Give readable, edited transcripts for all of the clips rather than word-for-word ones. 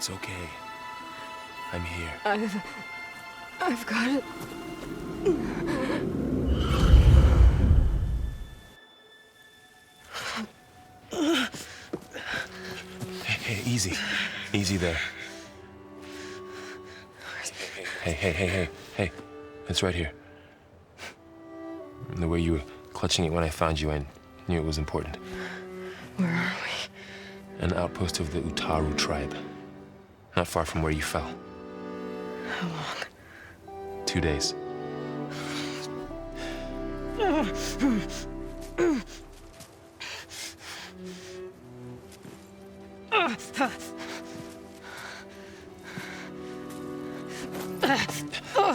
It's okay. I'm here. I've got it. Hey, easy. Easy there. Hey. It's right here. The way you were clutching it when I found you, I knew it was important. Where are we? An outpost of the Utaru tribe. Not far from where you fell. How long? 2 days.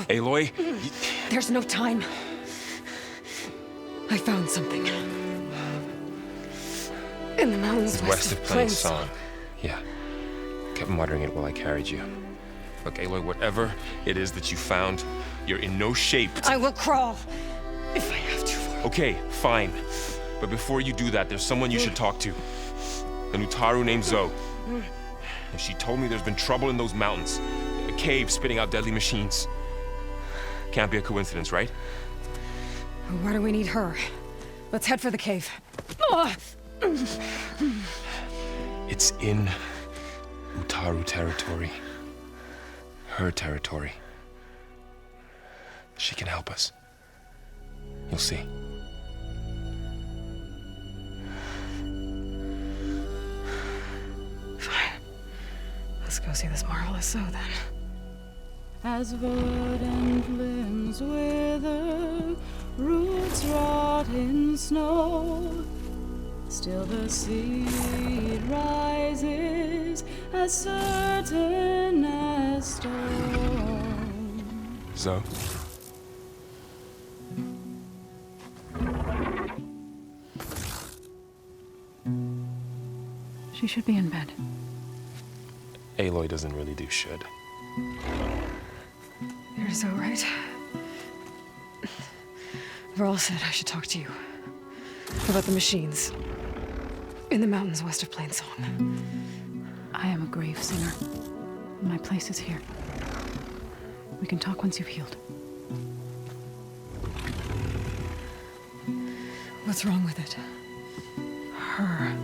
Aloy? There's no time. I found something. In the mountains west of Plain Song. Yeah. Kept muttering it while I carried you. Look, Aloy, whatever it is that you found, you're in no shape to... I will crawl, if I have to. Okay, fine. But before you do that, there's someone you should talk to. An Utaru named Zoe. And she told me there's been trouble in those mountains. A cave spitting out deadly machines. Can't be a coincidence, right? Why do we need her? Let's head for the cave. It's in Utaru territory. Her territory. She can help us. You'll see. Fine. Let's go see this marvelous Zoe then. As verdant limbs wither, roots rot in snow, still the seed rises as certain as stone. Zoe? She should be in bed. Aloy doesn't really do should. You're so right. Varl said I should talk to you about the machines in the mountains west of Plain Song. I am a grave singer. My place is here. We can talk once you've healed. What's wrong with it? Her.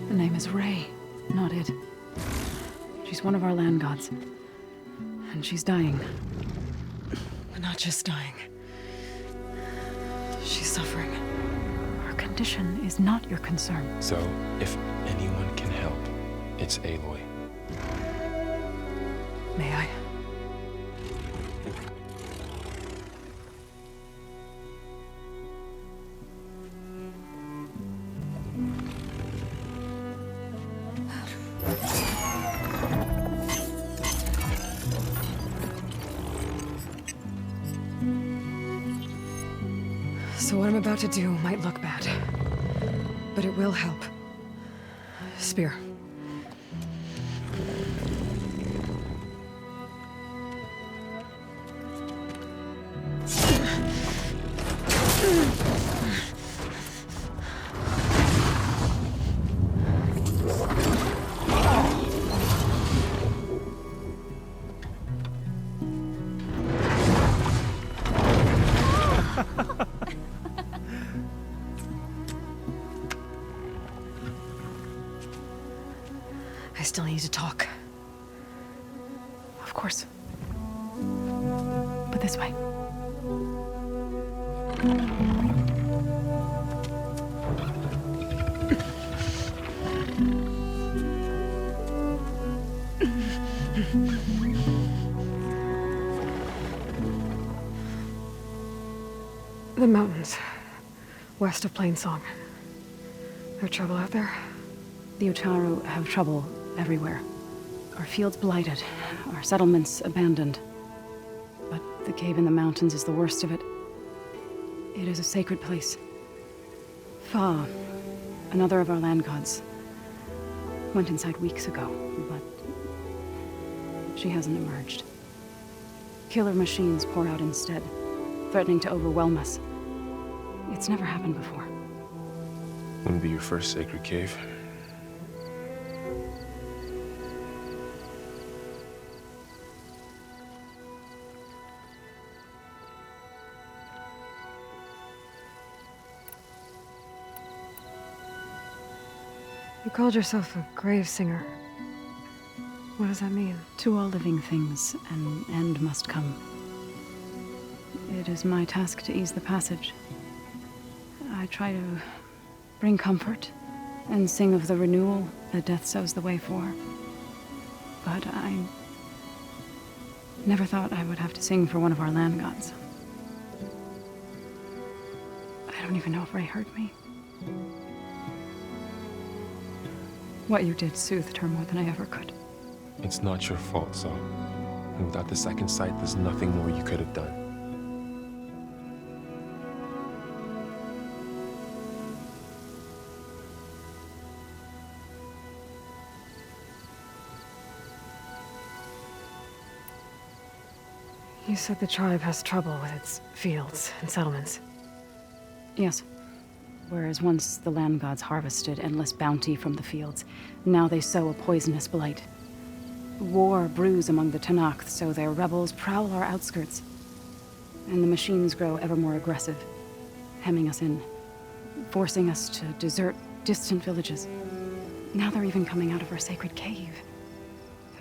The name is Ray, not it. She's one of our land gods. And she's dying. But not just dying. She's suffering. Her condition is not your concern. So, if anyone can help, it's Aloy. May I? So what I'm about to do might look bad, but it will help. Spear. I still need to talk. Of course. But this way. The mountains, west of Plain Song. There trouble out there? The Utaru have trouble everywhere. Our fields blighted, our settlements abandoned. But the cave in the mountains is the worst of it. It is a sacred place. Fa, another of our land gods, went inside weeks ago, but she hasn't emerged. Killer machines pour out instead, threatening to overwhelm us. It's never happened before. Wouldn't be your first sacred cave. called yourself a grave singer. What does that mean? To all living things, an end must come. It is my task to ease the passage. I try to bring comfort and sing of the renewal that death sows the way for. But I never thought I would have to sing for one of our land gods. I don't even know if Ray heard me. What you did soothed her more than I ever could. It's not your fault, Zoe. And without the second sight, there's nothing more you could have done. You said the tribe has trouble with its fields and settlements. Yes. Whereas once the land gods harvested endless bounty from the fields, now they sow a poisonous blight. War brews among the Tanakh, so their rebels prowl our outskirts. And the machines grow ever more aggressive, hemming us in, forcing us to desert distant villages. Now they're even coming out of our sacred cave.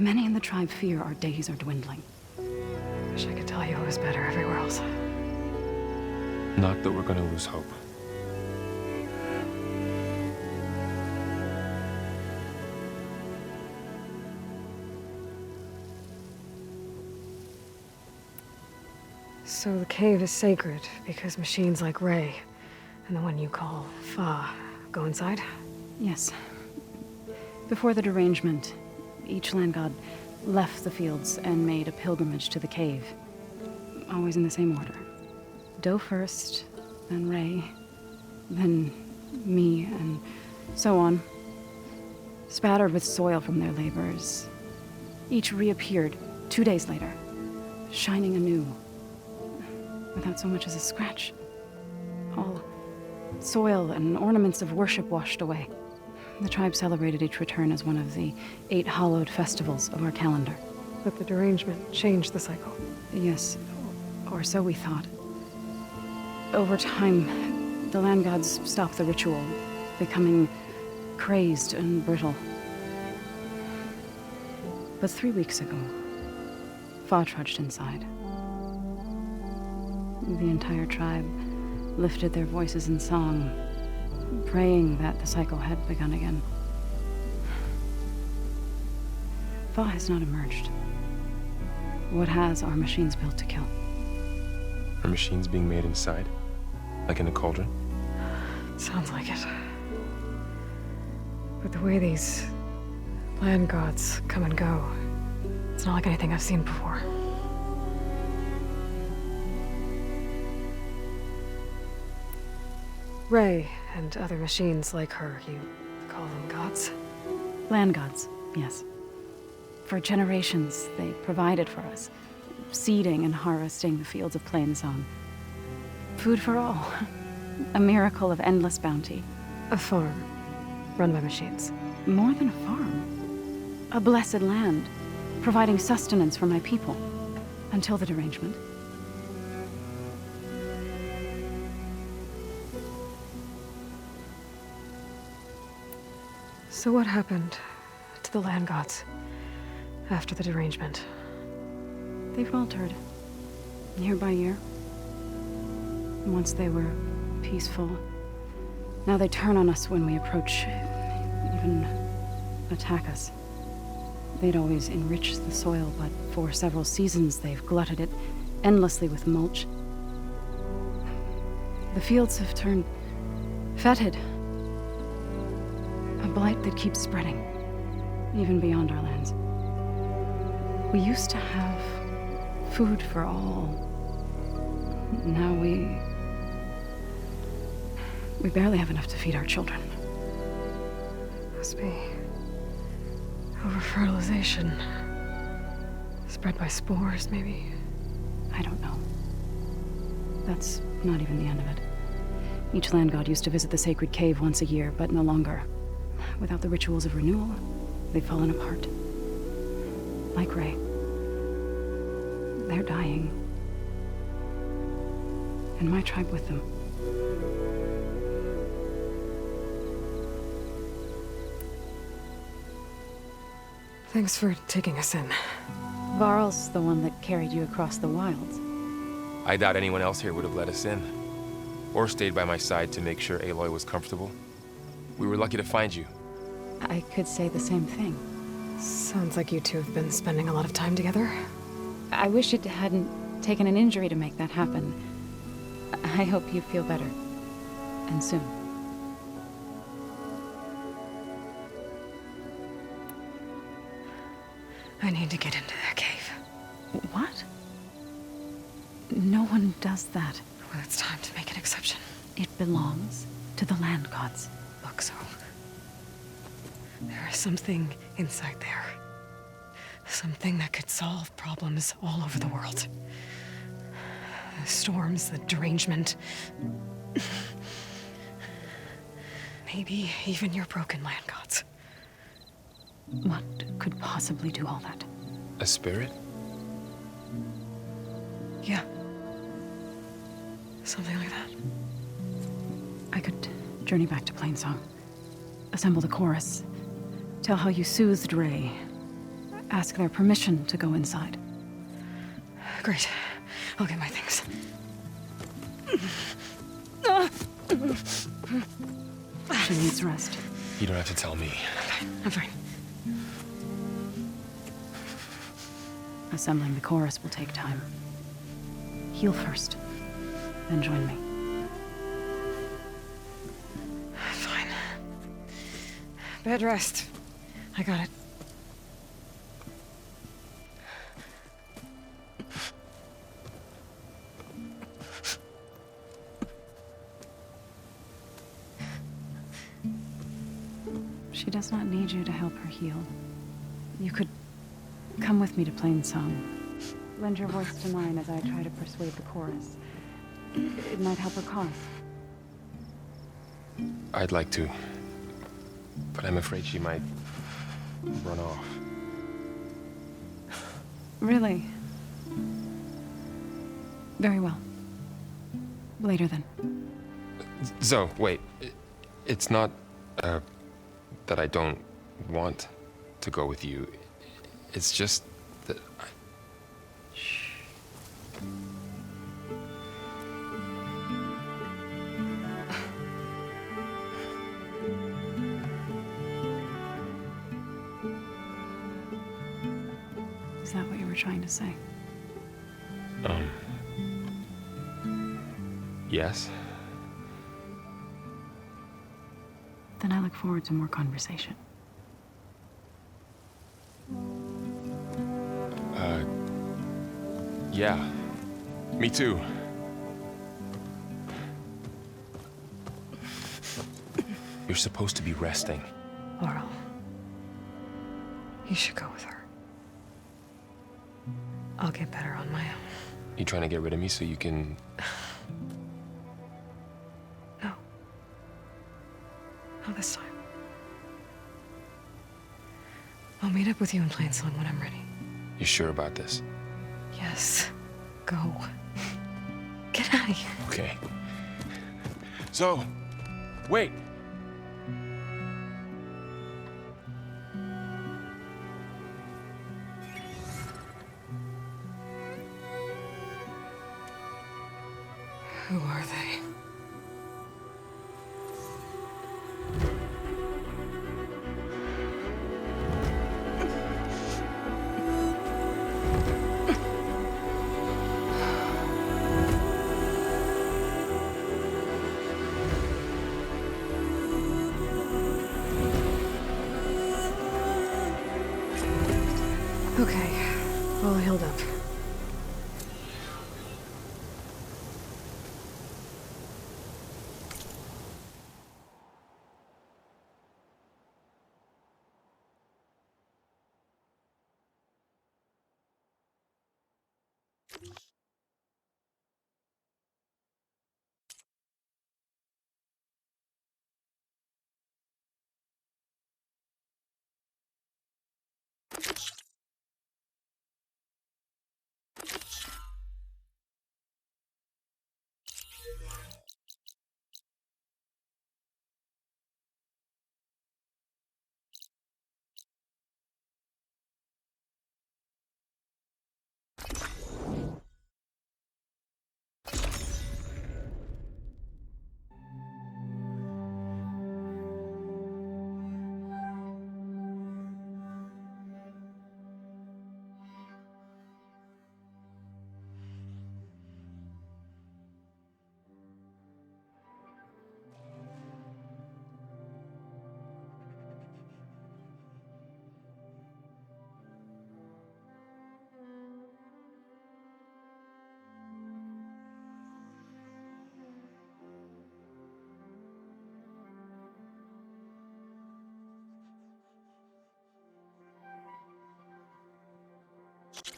Many in the tribe fear our days are dwindling. Wish I could tell you it was better everywhere else. Not that we're gonna lose hope. So the cave is sacred because machines like Ray and the one you call Fa go inside? Yes. Before the derangement, each land god left the fields and made a pilgrimage to the cave. Always in the same order. Doe first, then Ray, then me, and so on. Spattered with soil from their labors. Each reappeared 2 days later, shining anew. Without so much as a scratch. All soil and ornaments of worship washed away. The tribe celebrated each return as one of the 8 hallowed festivals of our calendar. But the derangement changed the cycle. Yes, or so we thought. Over time, the land gods stopped the ritual, becoming crazed and brittle. But 3 weeks ago, Fa trudged inside. The entire tribe lifted their voices in song, praying that the cycle had begun again. Fa has not emerged. What has are machines built to kill? Are machines being made inside? Like in a cauldron? Sounds like it. But the way these land gods come and go, it's not like anything I've seen before. Ray and other machines like her, you call them gods? Land gods, yes. For generations, they provided for us, seeding and harvesting the fields of Plainsong. Food for all. A miracle of endless bounty. A farm, run by machines. More than a farm. A blessed land, providing sustenance for my people. Until the derangement. So what happened to the land gods after the derangement? They faltered, year by year. Once they were peaceful. Now they turn on us when we approach, even attack us. They'd always enriched the soil, but for several seasons they've glutted it endlessly with mulch. The fields have turned fetid. A blight that keeps spreading, even beyond our lands. We used to have food for all. Now we barely have enough to feed our children. Must be over-fertilization. Spread by spores, maybe? I don't know. That's not even the end of it. Each land god used to visit the sacred cave once a year, but no longer. Without the rituals of renewal, they've fallen apart. Like Ray. They're dying. And my tribe with them. Thanks for taking us in. Varl's the one that carried you across the wilds. I doubt anyone else here would have let us in. Or stayed by my side to make sure Aloy was comfortable. We were lucky to find you. I could say the same thing. Sounds like you two have been spending a lot of time together. I wish it hadn't taken an injury to make that happen. I hope you feel better. And soon. I need to get into that cave. What? No one does that. Well, it's time to make an exception. It belongs to the land gods. Look, so... there is something inside there. Something that could solve problems all over the world. The storms, the derangement. Maybe even your broken land gods. What could possibly do all that? A spirit? Yeah. Something like that. I could journey back to Plainsong. Assemble the chorus. Tell how you soothed Ray. Ask their permission to go inside. Great. I'll get my things. She needs rest. You don't have to tell me. I'm fine. Assembling the chorus will take time. Heal first, then join me. Fine. Bed rest. I got it. She does not need you to help her heal. You could come with me to Plainsong. Lend your voice to mine as I try to persuade the chorus. It might help her cause. I'd like to. But I'm afraid she might run off. Really? Very well. Later then. Zoe, wait. It's not, that I don't want to go with you. It's just that I... Shh. Is that what you were trying to say? Yes? Then I look forward to more conversation. Yeah. Me too. You're supposed to be resting. Laurel. You should go with her. I'll get better on my own. You trying to get rid of me so you can... No. Not this time. I'll meet up with you in Plainsong when I'm ready. You sure about this? Yes. Go. Get out of here. Okay. So, wait. Who are they? Okay, all healed up.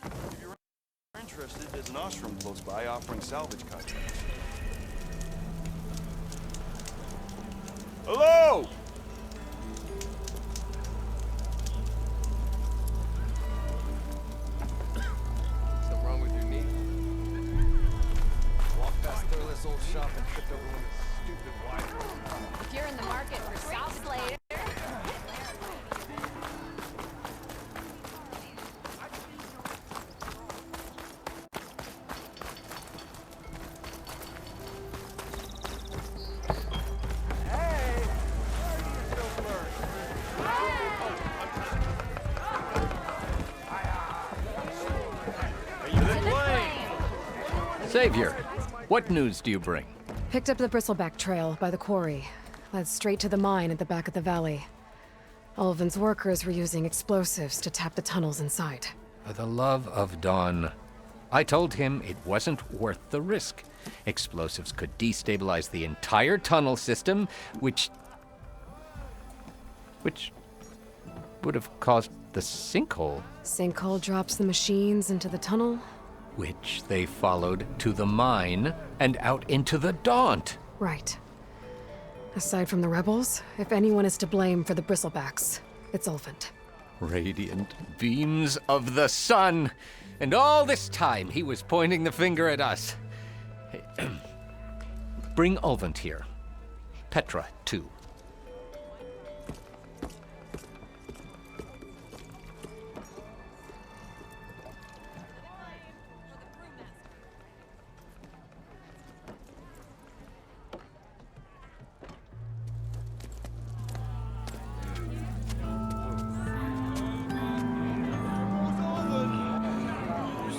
If you're interested, there's an ashram close by offering salvage contracts. Hello! Something wrong with your knee? Walk past this old shop and tripped over one of the stupid wires. If you're in the market for salvage later. Savior, what news do you bring? Picked up the bristleback trail by the quarry. Led straight to the mine at the back of the valley. Ulvin's workers were using explosives to tap the tunnels inside. For the love of Dawn. I told him it wasn't worth the risk. Explosives could destabilize the entire tunnel system, which would have caused the sinkhole. Sinkhole drops the machines into the tunnel. Which they followed to the mine and out into the Daunt. Right. Aside from the rebels, if anyone is to blame for the bristlebacks, it's Ulvin. Radiant beams of the sun. And all this time he was pointing the finger at us. Bring Ulvin here. Petra, too.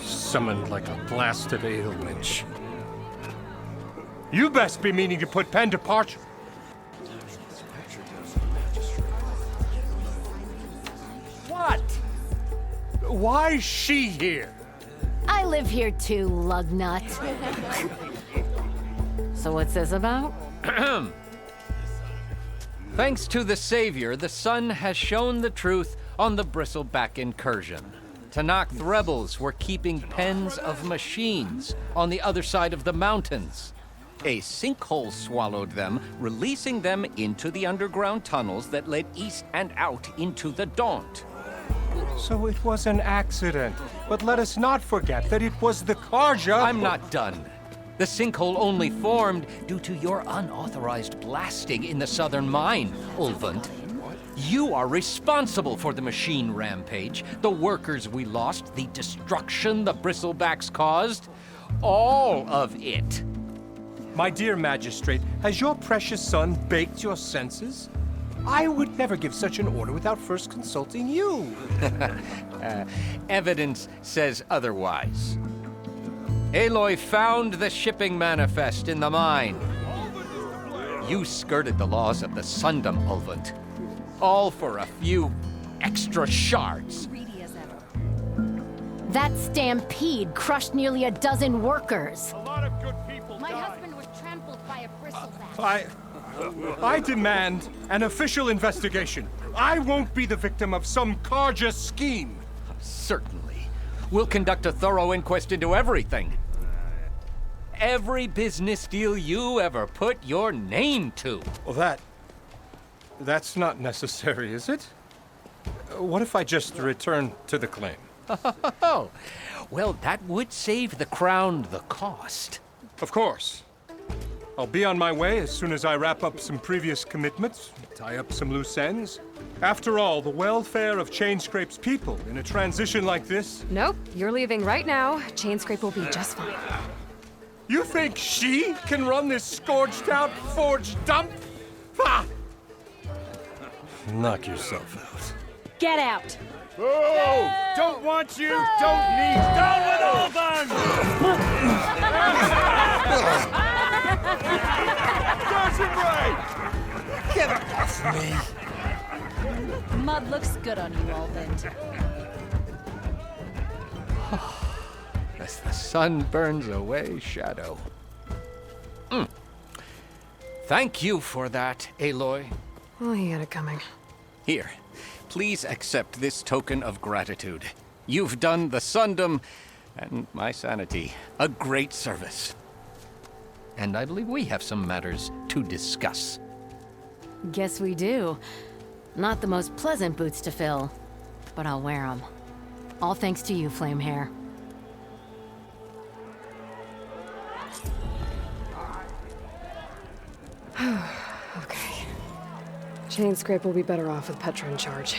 Summoned like a blasted ale witch. You best be meaning to put pen to parchment. What? Why's she here? I live here too, lugnut. So what's this about? Thanks to the Savior, the sun has shown the truth on the bristleback incursion. Tanakh rebels were keeping pens of machines on the other side of the mountains. A sinkhole swallowed them, releasing them into the underground tunnels that led east and out into the Daunt. So it was an accident. But let us not forget that it was the Karja. I'm not done. The sinkhole only formed due to your unauthorized blasting in the southern mine, Ulvund. You are responsible for the machine rampage, the workers we lost, the destruction the bristlebacks caused. All of it. My dear magistrate, has your precious son baked your senses? I would never give such an order without first consulting you. Evidence says otherwise. Aloy found the shipping manifest in the mine. You skirted the laws of the Sundom, Ulvund. All for a few extra shards. That stampede crushed nearly a dozen workers. A lot of good people My died. husband was trampled by a bristleback. I demand an official investigation. I won't be the victim of some Karja scheme. Certainly. We'll conduct a thorough inquest into everything. Every business deal you ever put your name to. Well, that's not necessary, is it? What if I just return to the claim? Oh, well, that would save the crown the cost. Of course. I'll be on my way as soon as I wrap up some previous commitments, tie up some loose ends. After all, the welfare of Chainscrape's people in a transition like this. Nope, you're leaving right now. Chainscrape will be just fine. You think she can run this scorched out forged dump? Ha! Knock yourself out. Get out! Oh! Don't want you! Don't need! Down with all them! Concentrate! Get off me! Mud looks good on you, Ulvin. As the sun burns away shadow. Thank you for that, Aloy. Oh, he had it coming. Here, please accept this token of gratitude. You've done the Sundom and my sanity a great service. And I believe we have some matters to discuss. Guess we do. Not the most pleasant boots to fill, but I'll wear them. All thanks to you, Flamehair. Okay. Chainscrape will be better off with Petra in charge.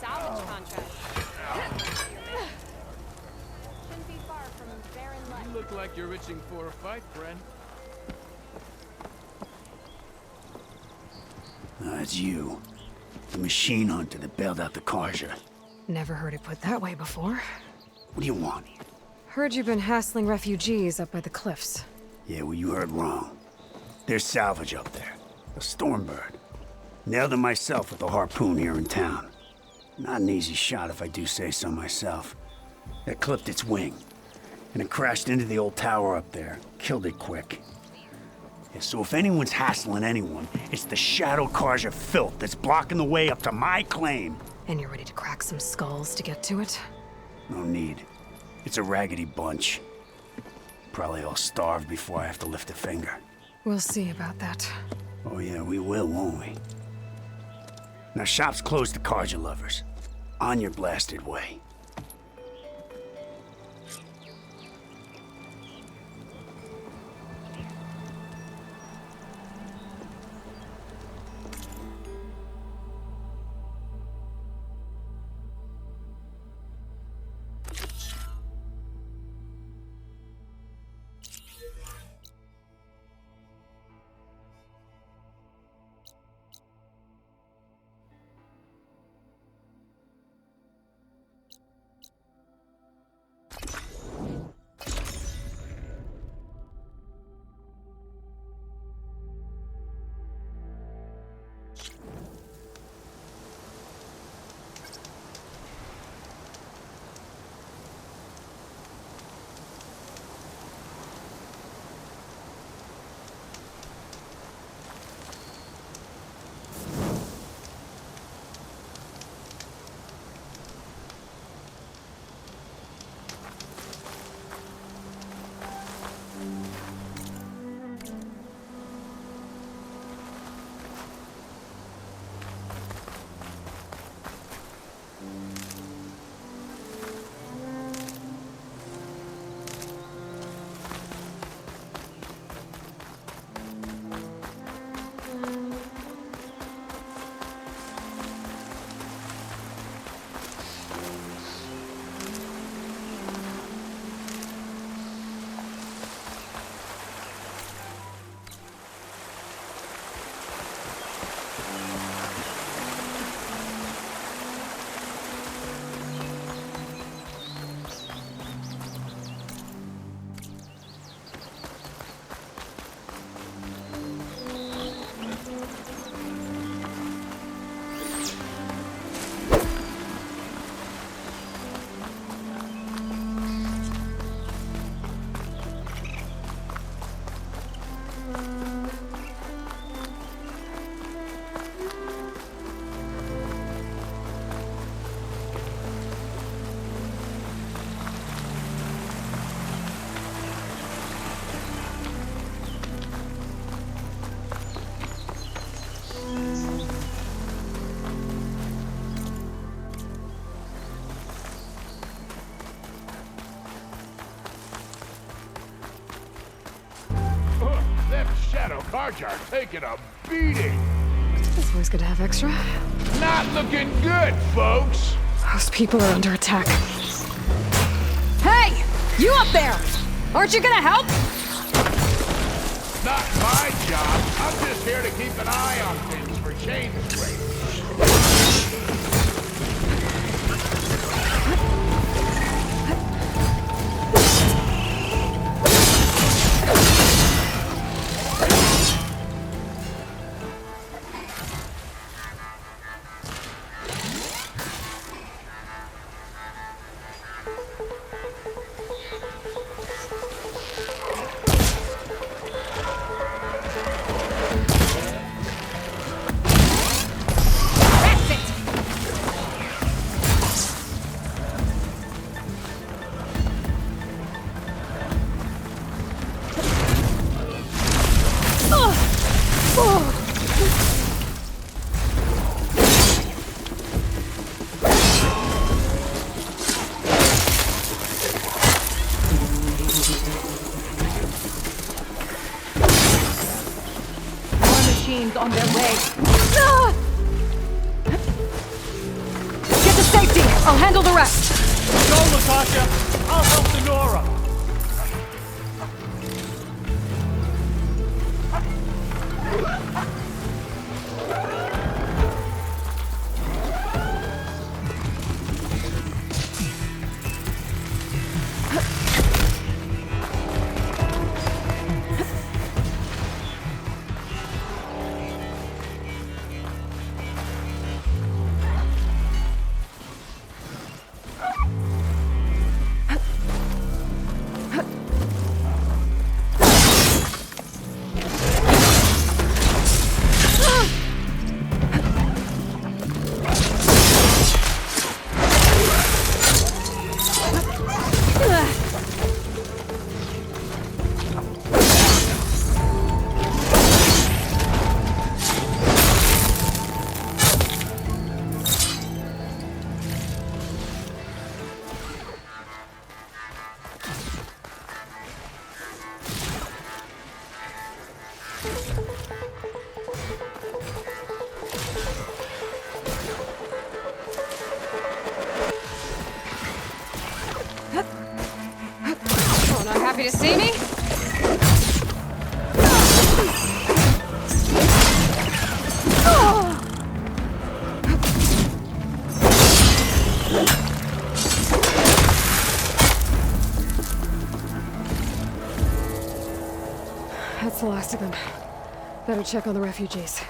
salvage contract. Shouldn't be far from barren luck. You look like you're itching for a fight, friend. It's you. The machine hunter that bailed out the Karja. Never heard it put that way before. What do you want? Heard you've been hassling refugees up by the cliffs. Yeah, well, you heard wrong. There's salvage up there. A Stormbird. Nailed it myself with a harpoon here in town. Not an easy shot if I do say so myself. It clipped its wing, and it crashed into the old tower up there. Killed it quick. Yeah, so if anyone's hassling anyone, it's the Shadow Karja filth that's blocking the way up to my claim. And you're ready to crack some skulls to get to it? No need. It's a raggedy bunch. Probably all starved before I have to lift a finger. We'll see about that. Oh yeah, we will, won't we? Now shop's closed to Karja lovers. On your blasted way. Karja are taking a beating. This boy's gonna have extra. Not looking good, folks. Those people are under attack. Hey! You up there! Aren't you gonna help? Not my job. I'm just here to keep an eye on things for change scrapes. On their way. Get to safety! I'll handle the rest! Go, Latasha! I'll help the Nora! That's the last of them. Better check on the refugees.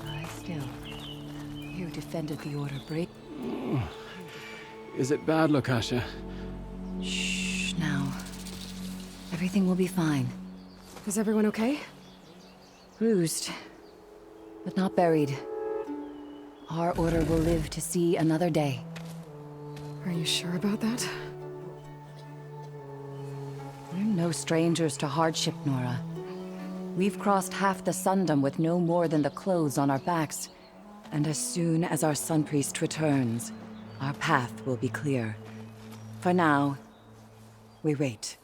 Lie still. You defended the order brave. Is it bad, Lukasha? Shh, now. Everything will be fine. Is everyone okay? Bruised, but not buried. Our order will live to see another day. Are you sure about that? We're no strangers to hardship, Nora. We've crossed half the Sundom with no more than the clothes on our backs. And as soon as our Sun Priest returns, our path will be clear. For now, we wait.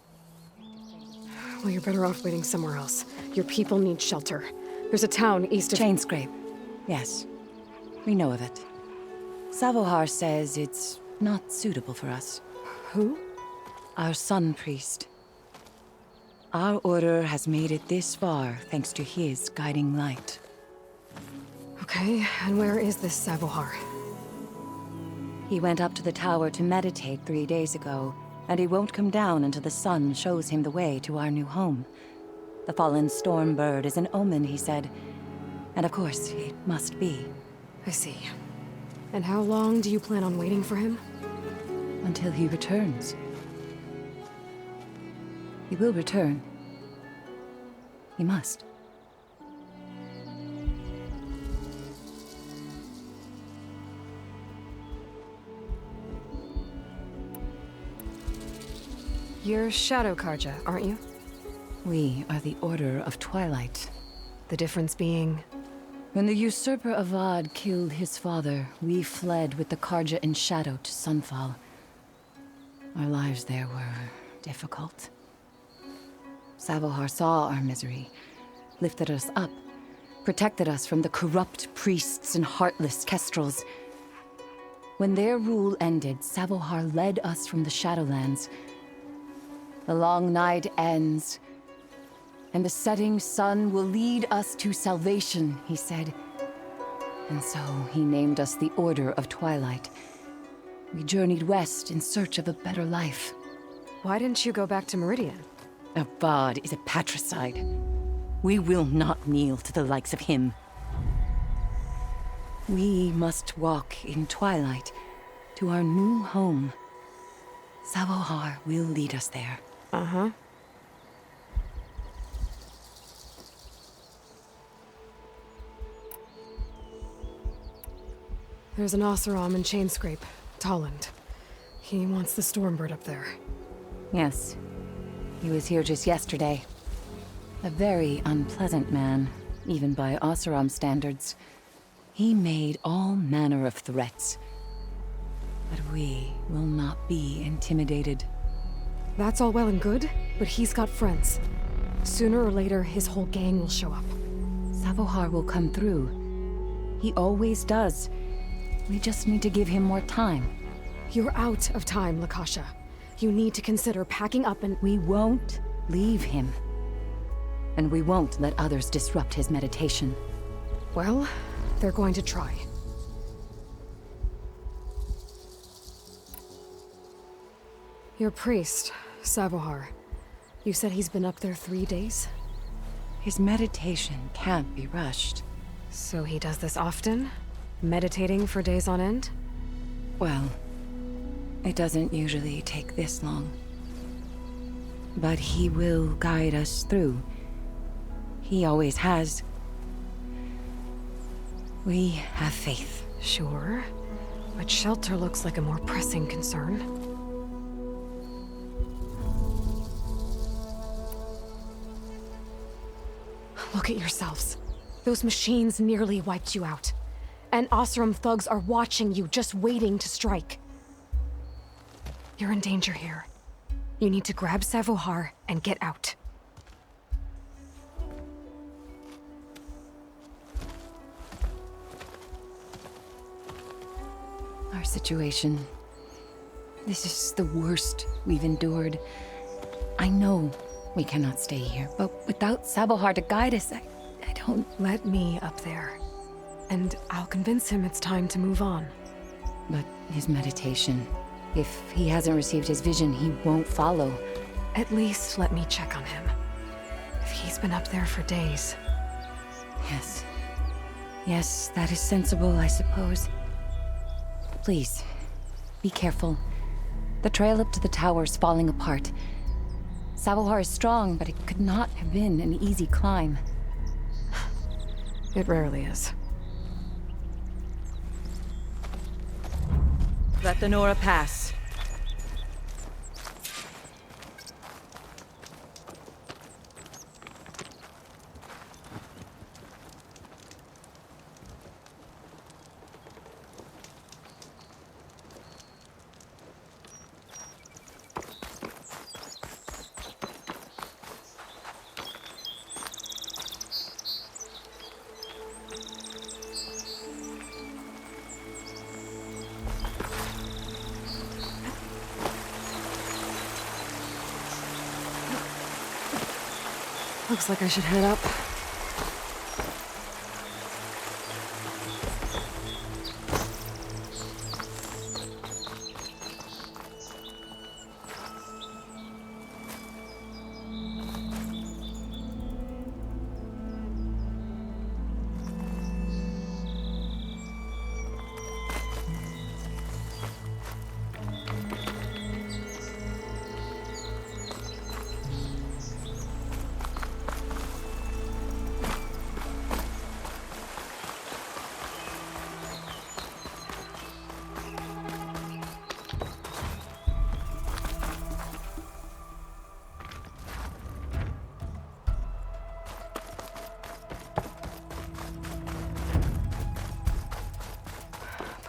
Well, you're better off waiting somewhere else. Your people need shelter. There's a town east of... Chainscrape. Yes. We know of it. Savohar says it's not suitable for us. Who? Our Sun Priest. Our order has made it this far thanks to his guiding light. Okay, and where is this Savohar? He went up to the tower to meditate 3 days ago, and he won't come down until the sun shows him the way to our new home. The fallen storm bird is an omen, he said. And of course, it must be. I see. And how long do you plan on waiting for him? Until he returns. He will return. He must. You're Shadow Karja, aren't you? We are the Order of Twilight. The difference being... When the usurper Avad killed his father, we fled with the Karja in shadow to Sunfall. Our lives there were difficult. Savohar saw our misery, lifted us up, protected us from the corrupt priests and heartless kestrels. When their rule ended, Savohar led us from the Shadowlands. The long night ends, and the setting sun will lead us to salvation, he said. And so he named us the Order of Twilight. We journeyed west in search of a better life. Why didn't you go back to Meridian? Avad is a patricide. We will not kneel to the likes of him. We must walk in twilight to our new home. Savohar will lead us there. Uh-huh. There's an Oseram in Chainscrape, Tolland. He wants the Stormbird up there. Yes. He was here just yesterday. A very unpleasant man, even by Oseram standards. He made all manner of threats. But we will not be intimidated. That's all well and good, but he's got friends. Sooner or later, his whole gang will show up. Savohar will come through. He always does. We just need to give him more time. You're out of time, Lukasha. You need to consider packing up and... We won't leave him. And we won't let others disrupt his meditation. Well, they're going to try. Your priest, Savohar. You said he's been up there 3 days? His meditation can't be rushed. So he does this often? Meditating for days on end? Well, it doesn't usually take this long. But he will guide us through. He always has. We have faith. Sure. But shelter looks like a more pressing concern. Look at yourselves. Those machines nearly wiped you out. And Oseram thugs are watching you, just waiting to strike. You're in danger here. You need to grab Savohar and get out. Our situation. This is the worst we've endured. I know We cannot stay here, but without Sabohar to guide us, I don't... Let me up there. And I'll convince him it's time to move on. But his meditation... If he hasn't received his vision, he won't follow. At least let me check on him. If he's been up there for days. Yes. Yes, that is sensible, I suppose. Please, be careful. The trail up to the tower is falling apart. Sabohar is strong, but it could not have been an easy climb. It rarely is. Let the Nora pass. Looks like I should head up.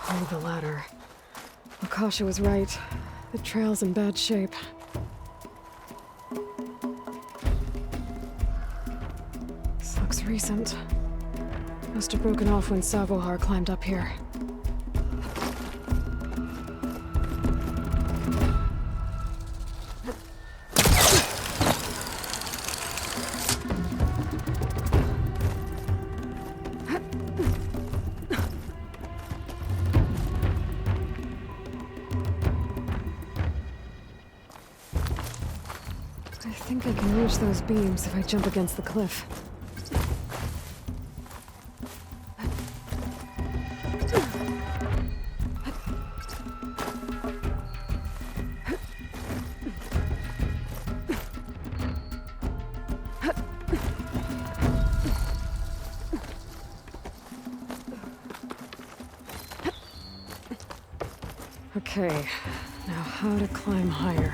Pull the ladder. Akasha was right. The trail's in bad shape. This looks recent. Must have broken off when Sabohar climbed up here. I think I can reach those beams if I jump against the cliff. Okay, now how to climb higher.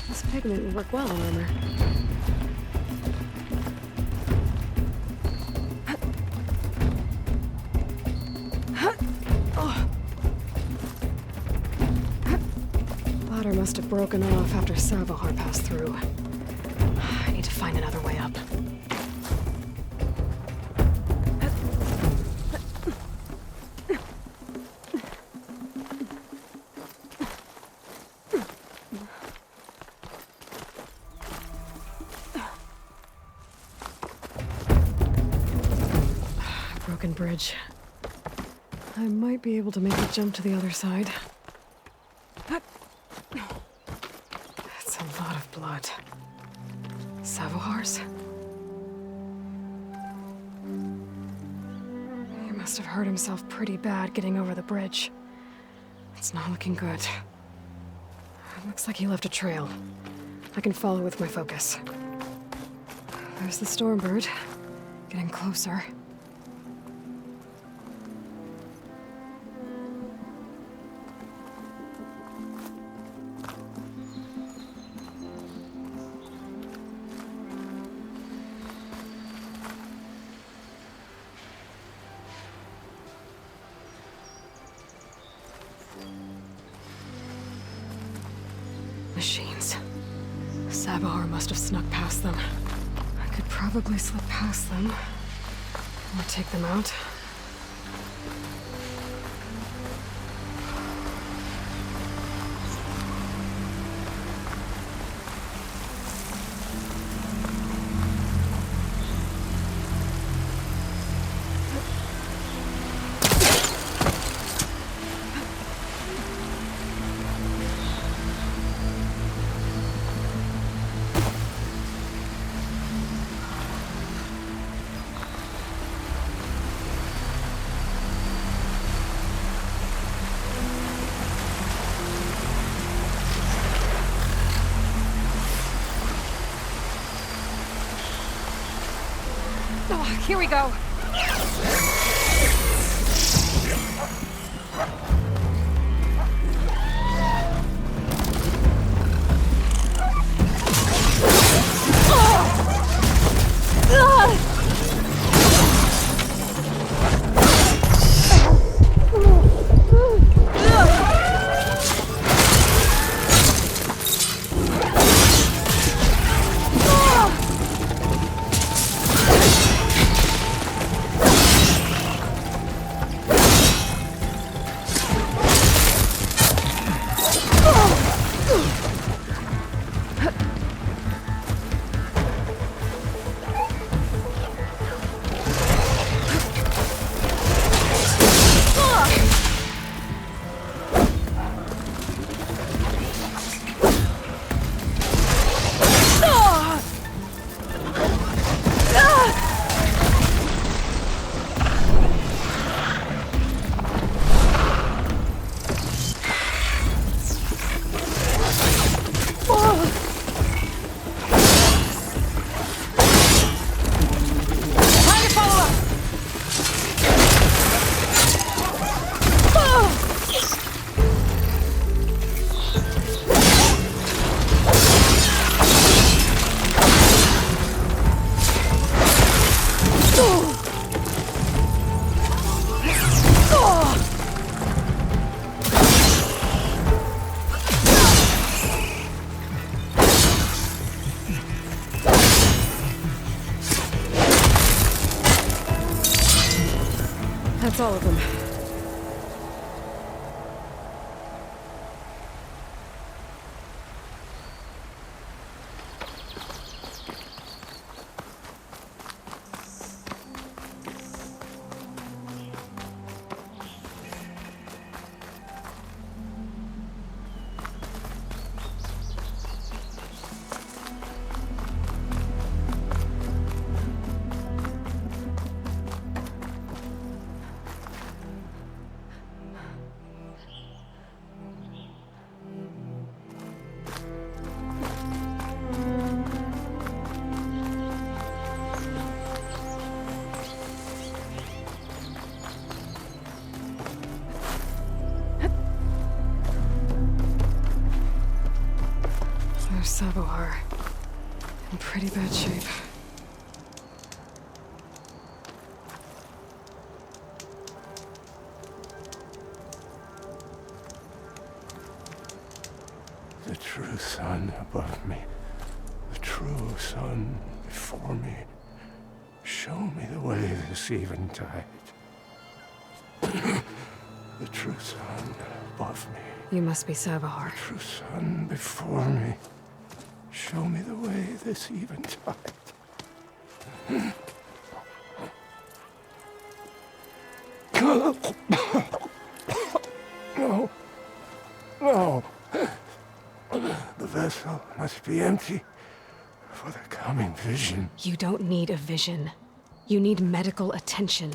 This pigment will work well on armor. Ladder must have broken off after Sabohar passed through. I need to find another way up. Broken bridge. I might be able to make a jump to the other side. That's a lot of blood. Sabohar's? He must have hurt himself pretty bad getting over the bridge. It's not looking good. It looks like he left a trail. I can follow with my focus. There's the Stormbird. Getting closer. Machines. Sabahar must have snuck past them. I could probably slip past them. Or take them out. Here we go. That's all of them. Sabohar. In pretty bad shape. The true sun above me, the true sun before me. Show me the way this eventide. The true sun above me. You must be Sabohar. The true sun before me. Show me the way this eventide. No. No. The vessel must be empty for the coming vision. You don't need a vision. You need medical attention.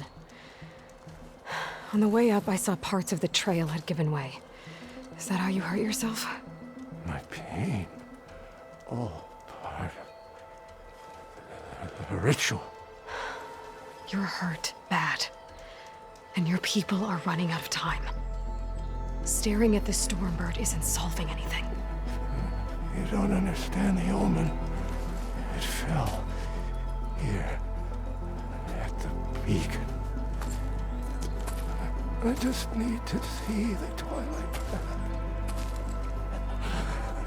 On the way up, I saw parts of the trail had given way. Is that how you hurt yourself? My pain. All part of the ritual. You're hurt bad. And your people are running out of time. Staring at the Stormbird isn't solving anything. You don't understand the omen. It fell here at the beacon. I just need to see the twilight path.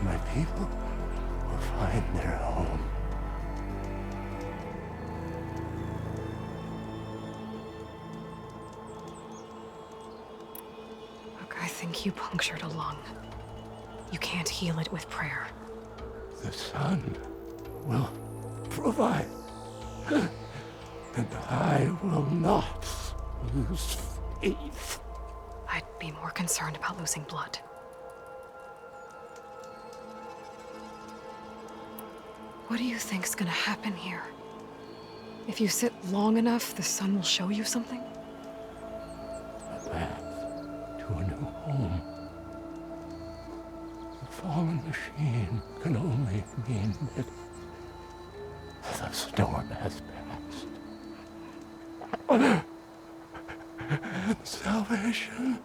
My people will find their home. Look, I think you punctured a lung. You can't heal it with prayer. The sun will provide. And I will not lose faith. I'd be more concerned about losing blood. What do you think's gonna happen here? If you sit long enough, the sun will show you something? A path to a new home. The fallen machine can only mean that the storm has passed. And salvation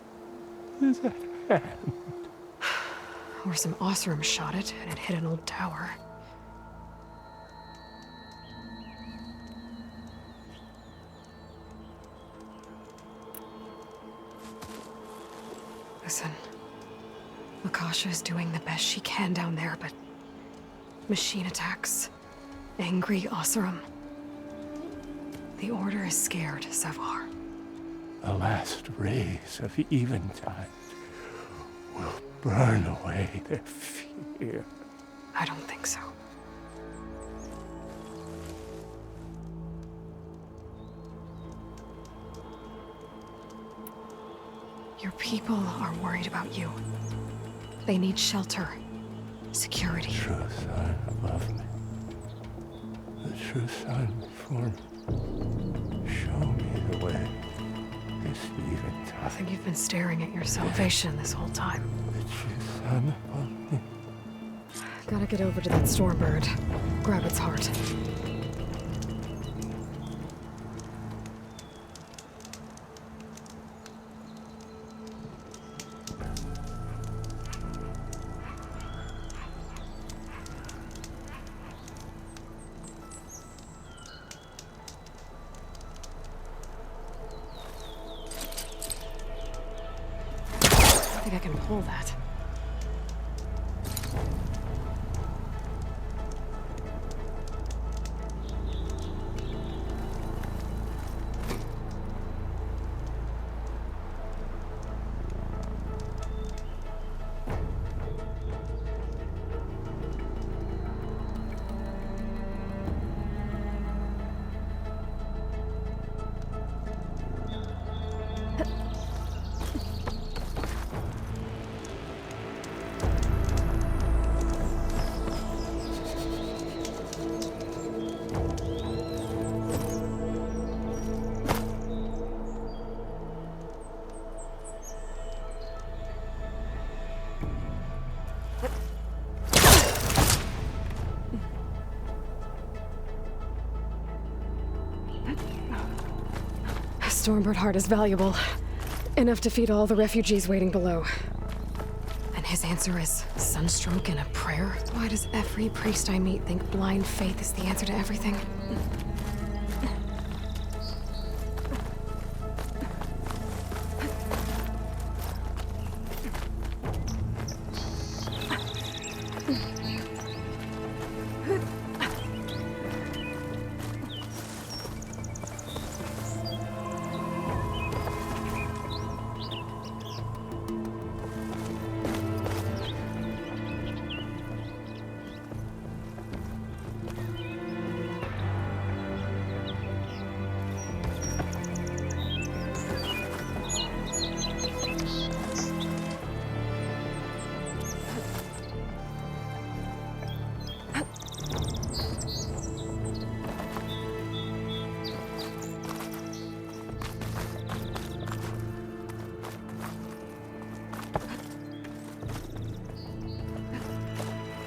is at hand. Or some Osram shot it, and it hit an old tower. Listen, Lakasha is doing the best she can down there, but machine attacks, angry Osram. The Order is scared, Savar. The last rays of eventide will burn away their fear. I don't think so. Your people are worried about you. They need shelter, security. The true sun above me. The true sun before me. Show me the way. This eventide. I think you've been staring at your salvation this whole time. The true sun above me. Gotta get over to that Stormbird. Grab its heart. I think I can pull that. Stormbird heart is valuable. Enough to feed all the refugees waiting below. And his answer is sunstroke and a prayer? Why does every priest I meet think blind faith is the answer to everything?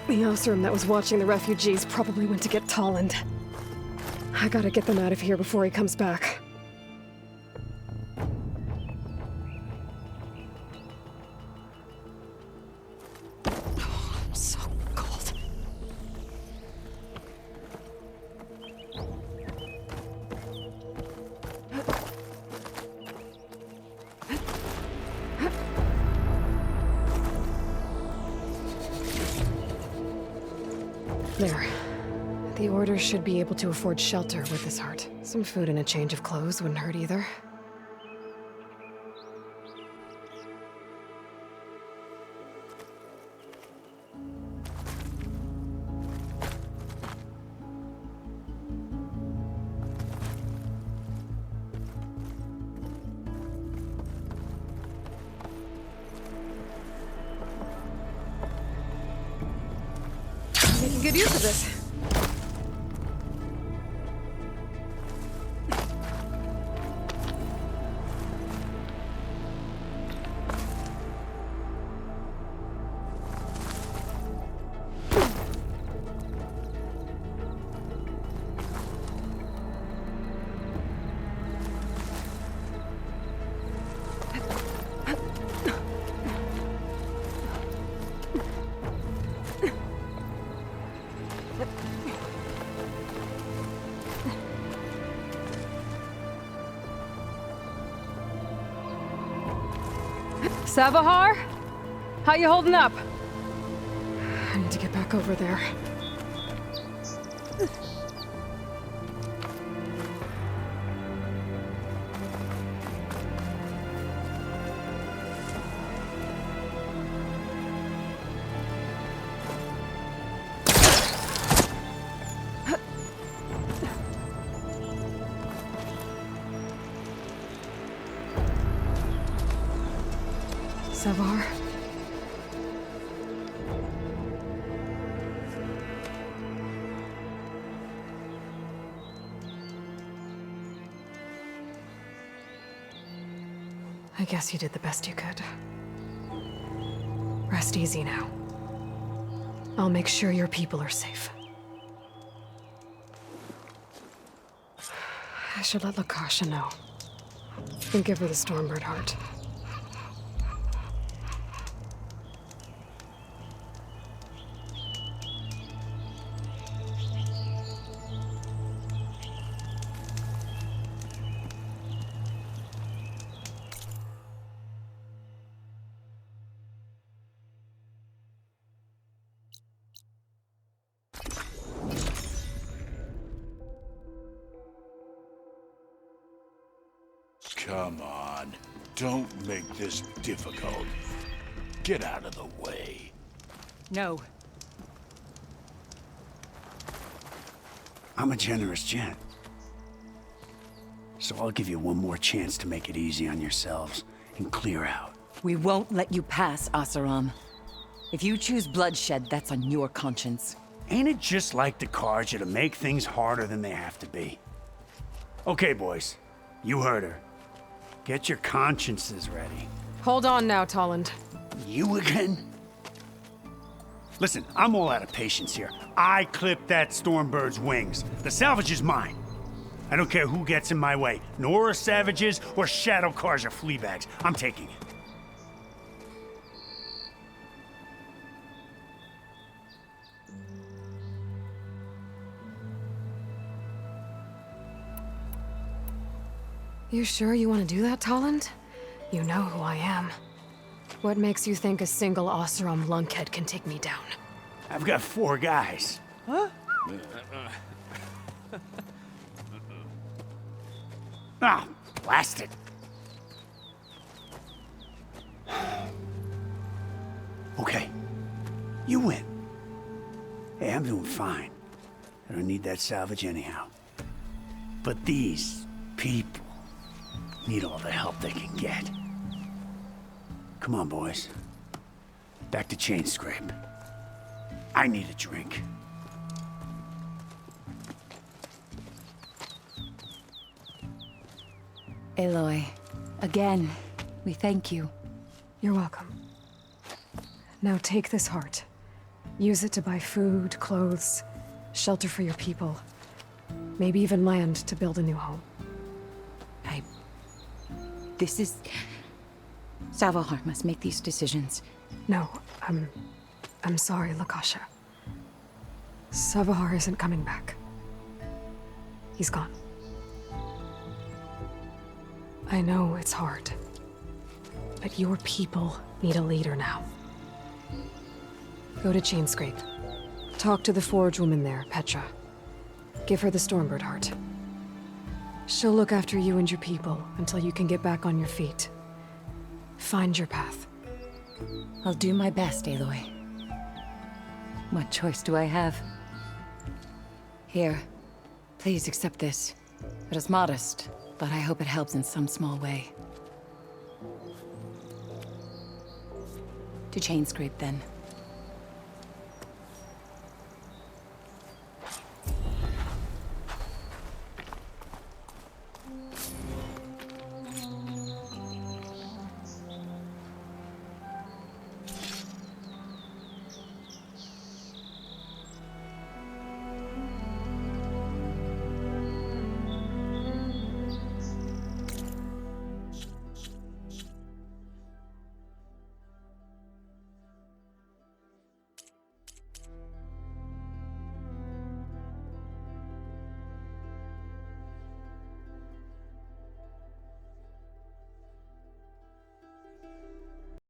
The Osram that was watching the refugees probably went to get Tolland. I gotta get them out of here before he comes back. Oh, I'm so cold. There. The Order should be able to afford shelter with this heart. Some food and a change of clothes wouldn't hurt either. Making good use of this. Savahar? How you holding up? I need to get back over there. Savar? I guess you did the best you could. Rest easy now. I'll make sure your people are safe. I should let Lakasha know. And give her the Stormbird heart. Come on. Don't make this difficult. Get out of the way. No. I'm a generous gent. So I'll give you one more chance to make it easy on yourselves and clear out. We won't let you pass, Asaram. If you choose bloodshed, that's on your conscience. Ain't it just like the Karja to make things harder than they have to be? Okay, boys. You heard her. Get your consciences ready. Hold on now, Tolland. You again? Listen, I'm all out of patience here. I clipped that Stormbird's wings. The salvage is mine. I don't care who gets in my way. Nora savages or Shadow Karja fleabags. I'm taking it. You sure you want to do that, Tolland? You know who I am. What makes you think a single Oseram lunkhead can take me down? I've got 4 guys. Huh? Ah, blast it. Okay, you win. Hey, I'm doing fine. I don't need that salvage anyhow. But these people need all the help they can get. Come on, boys. Back to Chain Scrape. I need a drink. Aloy, again, we thank you. You're welcome. Now take this heart. Use it to buy food, clothes, shelter for your people. Maybe even land to build a new home. This is... Savahar must make these decisions. No, I'm sorry, Lakasha. Savahar isn't coming back. He's gone. I know it's hard, but your people need a leader now. Go to Chainscrape. Talk to the forge woman there, Petra. Give her the Stormbird heart. She'll look after you and your people until you can get back on your feet. Find your path. I'll do my best, Aloy. What choice do I have? Here, please accept this. It is modest, but I hope it helps in some small way. To chain scrape, then.